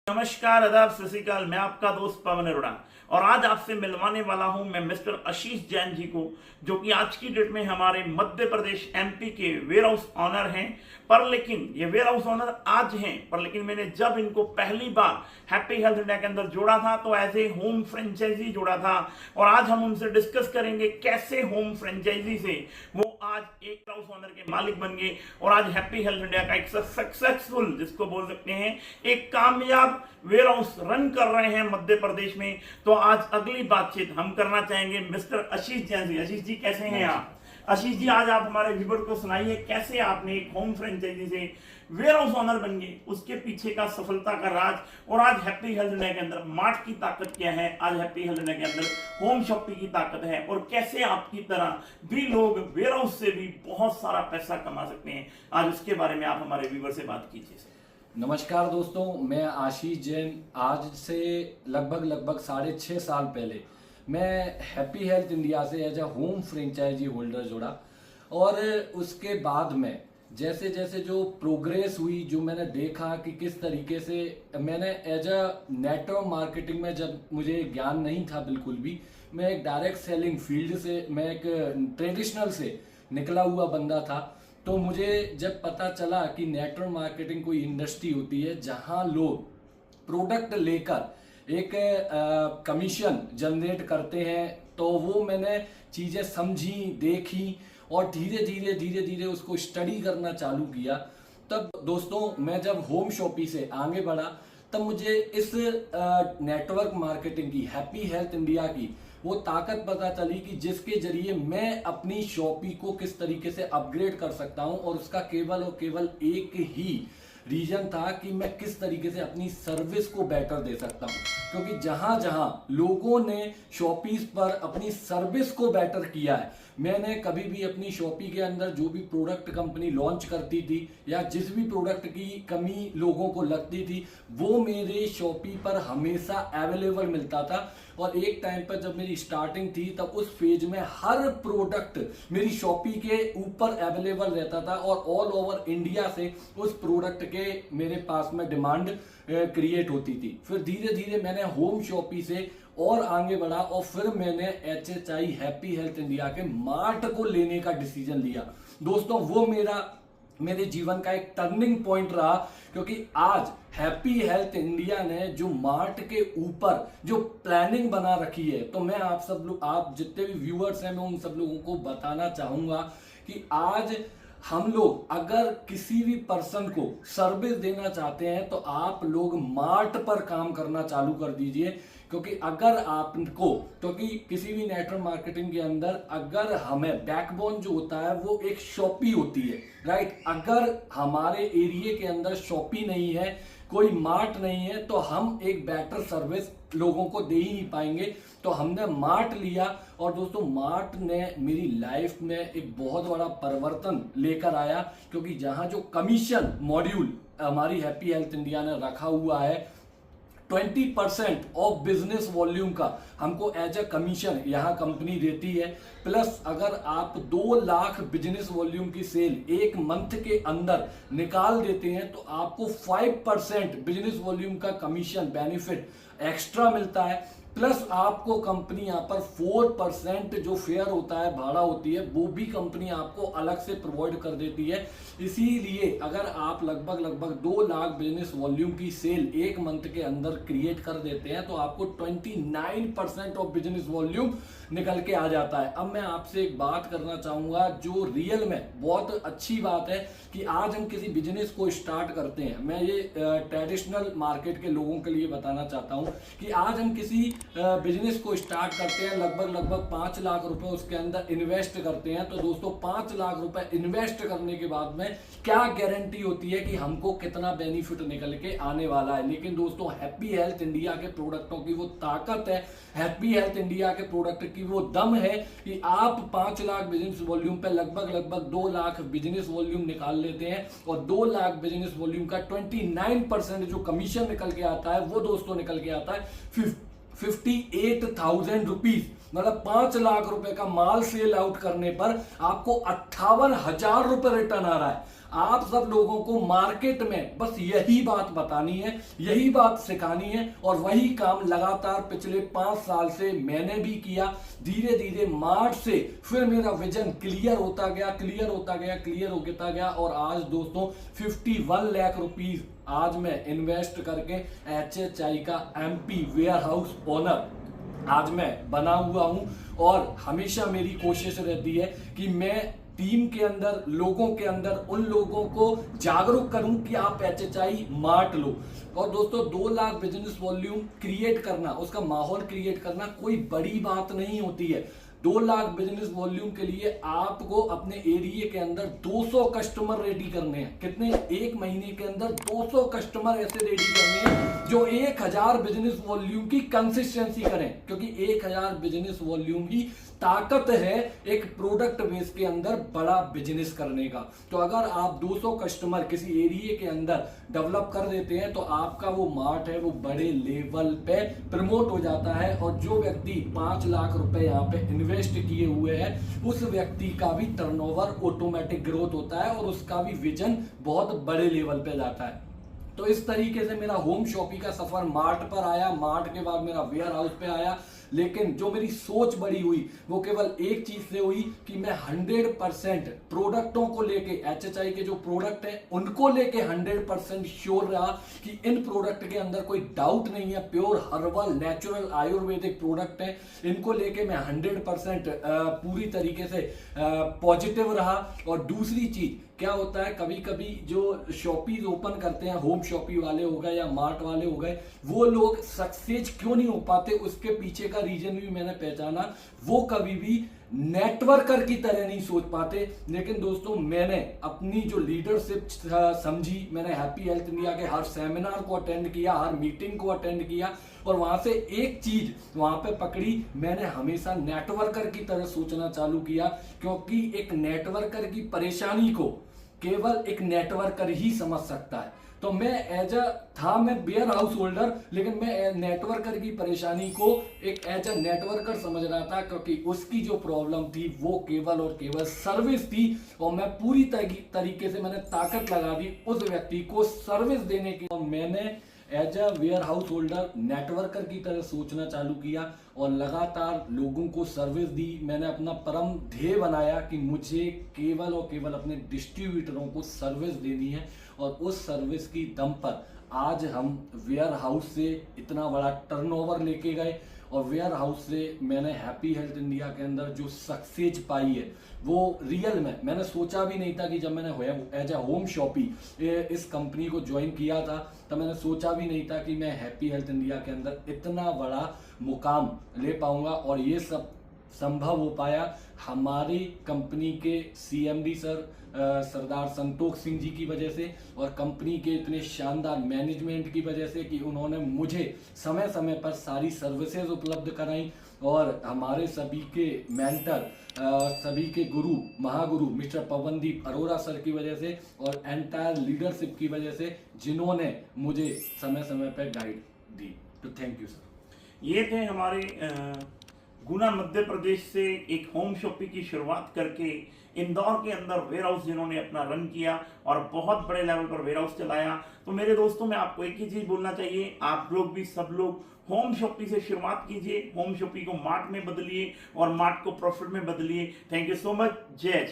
नमस्कार, आदाब, सत श्री अकाल। मैं आपका दोस्त पवन अरोड़ा और आज आपसे मिलवाने वाला हूं मैं मिस्टर आशीष जैन जी को, जो कि आज की डेट में हमारे मध्य प्रदेश एमपी के वेयर हाउस ऑनर हैं। पर लेकिन ये वेयर हाउस ऑनर आज हैं, पर लेकिन मैंने जब इनको पहली बार हैप्पी हेल्थ इंडिया के अंदर जोड़ा था तो एज ए होम फ्रेंचाइजी जोड़ा था। और आज हम उनसे डिस्कस करेंगे कैसे होम फ्रेंचाइजी से वो आज एक हाउस ऑनर के मालिक बन गए और आज हैप्पी हेल्थ इंडिया का एक सक्सेसफुल, जिसको बोल सकते हैं एक कामयाब वेयर हाउस रन कर रहे हैं मध्य प्रदेश में। तो आज अगली बातचीत हम करना चाहेंगे मिस्टर आशीष जैन जी। आशीष जी, कैसे हैं आप? आशीष जी, आज आप हमारे व्यूअर को सुनाइए कैसे आपने एक होम फ्रेंचाइजी से वेयर हाउस ऑनर बन गए, उसके पीछे का सफलता का राज, और आज हैप्पी हेल्थ इंडिया के अंदर मार्ट की ताकत क्या है, आज हैप्पी हेल्थ इंडिया के अंदर होम शॉपिंग की ताकत है, और कैसे आपकी तरह भी लोग वेयर हाउस से भी बहुत सारा पैसा कमा सकते हैं। आज उसके बारे में आप हमारे व्यूअर से बात कीजिए। नमस्कार दोस्तों, मैं आशीष जैन। आज से लगभग 6.5 साल पहले मैं हैप्पी हेल्थ इंडिया से as a home franchisee holder जुड़ा, और उसके बाद में जैसे जैसे जो प्रोग्रेस हुई, जो मैंने देखा कि किस तरीके से मैंने एज अ नेटवर्क मार्केटिंग में, जब मुझे ज्ञान नहीं था बिल्कुल भी, मैं एक डायरेक्ट सेलिंग फील्ड से, मैं एक ट्रेडिशनल से निकला हुआ बंदा था। तो मुझे जब पता चला कि नेटवर्क मार्केटिंग कोई इंडस्ट्री होती है जहां लोग प्रोडक्ट लेकर एक कमीशन जनरेट करते हैं, तो वो मैंने चीज़ें समझी, देखी और धीरे धीरे उसको स्टडी करना चालू किया। तब दोस्तों मैं जब होम शॉपिंग से आगे बढ़ा, तब मुझे इस नेटवर्क मार्केटिंग की, हैप्पी हेल्थ इंडिया की वो ताकत पता चली कि जिसके जरिए मैं अपनी शॉपिंग को किस तरीके से अपग्रेड कर सकता हूं, और उसका केवल और केवल एक ही रीजन था कि मैं किस तरीके से अपनी सर्विस को बेटर दे सकता हूं। क्योंकि जहां जहां लोगों ने शॉपिंग पर अपनी सर्विस को बेटर किया है, मैंने कभी भी अपनी शॉपिंग के अंदर जो भी प्रोडक्ट कंपनी लॉन्च करती थी या जिस भी प्रोडक्ट की कमी लोगों को लगती थी, वो मेरे शॉपिंग पर हमेशा अवेलेबल मिलता था। और एक टाइम पर जब मेरी स्टार्टिंग थी, तब उस फेज में हर प्रोडक्ट मेरी शॉपिंग के ऊपर अवेलेबल रहता था, और ऑल ओवर इंडिया से उस प्रोडक्ट के मेरे पास में डिमांड क्रिएट होती थी। फिर धीरे धीरे मैंने होम शॉपिंग से और आगे बढ़ा, और फिर मैंने HHI हैप्पी हेल्थ इंडिया के मार्ट को लेने का डिसीजन लिया। दोस्तों वो मेरे जीवन का एक टर्निंग पॉइंट रहा, क्योंकि आज हैप्पी हेल्थ इंडिया ने जो मार्ट के ऊपर जो प्लानिंग बना रखी है, तो मैं आप जितने भी व्यूअर्स हैं, मैं उन सब लोगों को बताना चाहूंगा कि आज हम लोग अगर किसी भी पर्सन को सर्विस देना चाहते हैं, तो आप लोग मार्ट पर काम करना चालू कर दीजिए। क्योंकि अगर आपको, क्योंकि किसी भी नेटवर्क मार्केटिंग के अंदर अगर हमें बैकबोन जो होता है वो एक शॉपिंग होती है, राइट। अगर हमारे एरिया के अंदर शॉपिंग नहीं है, कोई मार्ट नहीं है, तो हम एक बेटर सर्विस लोगों को दे ही नहीं पाएंगे। तो हमने मार्ट लिया, और दोस्तों मार्ट ने मेरी लाइफ में एक बहुत बड़ा परिवर्तन लेकर आया। क्योंकि जहां जो कमीशन मॉड्यूल हमारी हैप्पी हेल्थ इंडिया ने रखा हुआ है, 20% ऑफ बिजनेस वॉल्यूम का हमको एज अ कमीशन यहाँ कंपनी देती है। प्लस अगर आप 2 लाख बिजनेस वॉल्यूम की सेल एक मंथ के अंदर निकाल देते हैं, तो आपको 5% बिजनेस वॉल्यूम का कमीशन बेनिफिट एक्स्ट्रा मिलता है। प्लस आपको कंपनी यहाँ पर 4% जो फेयर होता है, भाड़ा होती है, वो भी कंपनी आपको अलग से प्रोवाइड कर देती है। इसीलिए अगर आप लगभग 2 लाख बिजनेस वॉल्यूम की सेल एक मंथ के अंदर क्रिएट कर देते हैं, तो आपको 29% ऑफ बिजनेस वॉल्यूम निकल के आ जाता है। अब मैं आपसे एक बात करना चाहूंगा जो रियल में बहुत अच्छी बात है, कि आज हम किसी बिजनेस को स्टार्ट करते हैं। मैं ये ट्रेडिशनल मार्केट के लोगों के लिए बताना चाहता हूं कि आज हम किसी बिजनेस को स्टार्ट करते हैं, लगभग 5 लाख रुपए उसके अंदर इन्वेस्ट करते हैं। तो दोस्तों 5 लाख रुपए इन्वेस्ट करने के बाद में क्या गारंटी होती है कि हमको कितना बेनिफिट निकल के आने वाला है। लेकिन दोस्तों हैप्पी हेल्थ इंडिया के प्रोडक्टों की वो ताकत है, हैप्पी हेल्थ इंडिया के प्रोडक्ट की वो दम है कि आप 5 लाख बिजनेस वॉल्यूम पे लगभग 2 लाख बिजनेस वॉल्यूम निकाल लेते हैं, और 2 लाख बिजनेस वॉल्यूम का 29% जो कमीशन निकल के आता है, वो दोस्तों निकल के आता है 58,000 रुपीज। मतलब 5 लाख रुपए का माल सेल आउट करने पर आपको 58,000 रुपए रिटर्न आ रहा है। आप सब लोगों को मार्केट में बस यही बात बतानी है, यही बात सिखानी है, और वही काम लगातार पिछले 5 साल से मैंने भी किया। धीरे धीरे मार्च से फिर मेरा विजन क्लियर होता गया, क्लियर होता गया, क्लियर होता गया, और आज दोस्तों 51 लाख रुपीस आज मैं इन्वेस्ट करके HHI का MP वेयर हाउस ओनर आज मैं बना हुआ हूं। और हमेशा मेरी कोशिश रहती है कि मैं टीम के अंदर, लोगों के अंदर उन लोगों को जागरूक करूं कि आप HHI मार्ट लो। और दोस्तों 2 लाख बिजनेस वॉल्यूम क्रिएट करना, उसका माहौल क्रिएट करना कोई बड़ी बात नहीं होती है। 2 लाख बिजनेस वॉल्यूम के लिए आपको अपने एरिया के अंदर 200 कस्टमर रेडी करने हैं। कितने? 1 महीने के अंदर 200 कस्टमर ऐसे रेडी करने हैं जो 1000 बिजनेस वॉल्यूम की कंसिस्टेंसी करें, क्योंकि 1000 बिजनेस वॉल्यूम ही ताकत है एक प्रोडक्ट बेस के अंदर बड़ा बिजनेस करने का। तो अगर आप 200 कस्टमर किसी एरिया के अंदर डेवलप कर देते हैं तो आपका वो मार्ट है वो बड़े लेवल पे प्रमोट हो जाता है। और जो व्यक्ति 5 लाख रुपए यहाँ पे इन्वेस्ट किए हुए हैं उस व्यक्ति का भी टर्नओवर ऑटोमेटिक ग्रोथ होता है और उसका भी विजन बहुत बड़े लेवल पे जाता है। तो इस तरीके से मेरा होम शॉपिंग का सफर मार्ट पर आया, मार्ट के बाद मेरा वेयर हाउस पे आया। लेकिन जो मेरी सोच बड़ी हुई वो केवल एक चीज से हुई कि मैं 100% प्रोडक्टों को लेके, HHI के जो प्रोडक्ट है उनको लेके 100% श्योर रहा कि इन प्रोडक्ट के अंदर कोई डाउट नहीं है, pure herbal natural Ayurvedic product है। इनको लेके मैं 100% पूरी तरीके से पॉजिटिव रहा। और दूसरी चीज क्या होता है, कभी कभी जो शॉपीज ओपन करते हैं, होम शॉपी वाले हो गए या मार्ट वाले हो गए, वो लोग सक्सेस क्यों नहीं हो पाते, उसके पीछे का रीजन भी मैंने पहचाना। वो कभी भी नेटवर्कर की तरह नहीं सोच पाते। लेकिन दोस्तों मैंने अपनी जो लीडरशिप समझी, मैंने हैप्पी हेल्थ इंडिया के हर सेमिनार को अटेंड किया, हर मीटिंग को अटेंड किया, और वहां से एक चीज वहां पे पकड़ी, मैंने हमेशा नेटवर्कर की तरह सोचना चालू किया। क्योंकि एक नेटवर्कर की परेशानी को केवल एक नेटवर्कर ही समझ सकता है। तो मैं मैं वेयर हाउस होल्डर, लेकिन मैं नेटवर्कर की परेशानी को एक नेटवर्कर समझ रहा था, क्योंकि उसकी जो प्रॉब्लम थी वो केवल और केवल सर्विस थी। और मैं पूरी तरीके से मैंने ताकत लगा दी उस व्यक्ति को सर्विस देने की। और मैंने वेयर हाउस होल्डर नेटवर्कर की तरह सोचना चालू किया और लगातार लोगों को सर्विस दी। मैंने अपना परम ध्येय बनाया कि मुझे केवल और केवल अपने डिस्ट्रीब्यूटरों को सर्विस देनी है। और उस सर्विस की दम पर आज हम वेयर हाउस से इतना बड़ा टर्नओवर लेके गए। और वेयर हाउस से मैंने हैप्पी हेल्थ इंडिया के अंदर जो सक्सेस पाई है वो रियल में मैंने सोचा भी नहीं था। कि जब मैंने होम शॉपी इस कंपनी को ज्वाइन किया था तब मैंने सोचा भी नहीं था कि मैं हैप्पी हेल्थ इंडिया के अंदर इतना बड़ा मुकाम ले पाऊंगा। और ये सब संभव हो पाया हमारी कंपनी के CMD सर सरदार संतोष सिंह जी की वजह से, और कंपनी के इतने शानदार मैनेजमेंट की वजह से कि उन्होंने मुझे समय समय पर सारी सर्विसेज उपलब्ध कराई। और हमारे सभी के मेंटर, सभी के गुरु, महागुरु मिस्टर पवनदीप अरोरा सर की वजह से और एंटायर लीडरशिप की वजह से, जिन्होंने मुझे समय समय पर गाइड दी। तो थैंक यू सर। ये थे हमारे गुना मध्य प्रदेश से एक होम शॉपी की शुरुआत करके इंदौर के अंदर वेयर हाउस जिन्होंने अपना रन किया और बहुत बड़े लेवल पर वेयर हाउस चलाया। तो मेरे दोस्तों में आपको एक ही चीज बोलना चाहिए, आप लोग भी सब लोग होम शॉपी से शुरुआत कीजिए, होम शॉपी को मार्ट में बदलिए और मार्ट को प्रॉफिट में बदलिए। Thank you so much. जय